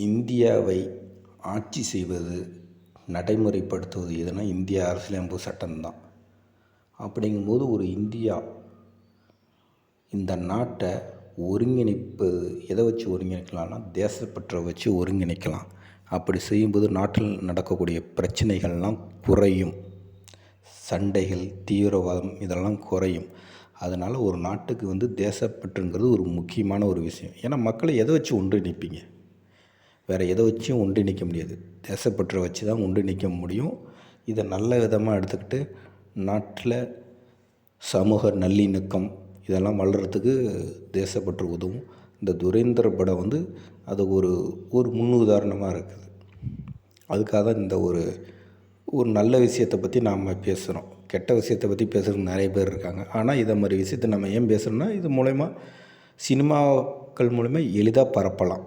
இந்தியாவை ஆட்சி செய்வது, நடைமுறைப்படுத்துவது எதுனா இந்திய அரசியலமைப்பு சட்டம்தான். அப்படிங்கும்போது ஒரு இந்தியா இந்த நாட்டை ஒருங்கிணைப்பது எதை வச்சு ஒருங்கிணைக்கலாம்னா தேசப்பற்றை வச்சு ஒருங்கிணைக்கலாம். அப்படி செய்யும்போது நாட்டில் நடக்கக்கூடிய பிரச்சனைகள்லாம் குறையும், சண்டைகள், தீவிரவாதம் இதெல்லாம் குறையும். அதனால் ஒரு நாட்டுக்கு தேசப்பற்றுங்கிறது ஒரு முக்கியமான ஒரு விஷயம். ஏன்னா மக்களை எதை வச்சு ஒன்றிணைப்பீங்க? வேறு எதை வச்சும் ஒன்றிணைக்க முடியாது. தேசப்பற்றை வச்சு தான் ஒன்றிணைக்க முடியும். இதை நல்ல விதமாக எடுத்துக்கிட்டு நாட்டில் சமூக நல்லிணக்கம் இதெல்லாம் வளர்கிறதுக்கு தேசப்பற்று உதவும். இந்த துரேந்திர படம் அது ஒரு முன்னுதாரணமாக இருக்குது. அதுக்காக தான் இந்த ஒரு நல்ல விஷயத்தை பற்றி நாம் பேசுகிறோம். கெட்ட விஷயத்தை பற்றி பேசுகிறதுக்கு நிறைய பேர் இருக்காங்க. ஆனால் இதை மாதிரி விஷயத்தை நம்ம ஏன் பேசுகிறோன்னா இது மூலயமா சினிமாக்கள் மூலமாக எளிதாக பரப்பலாம்.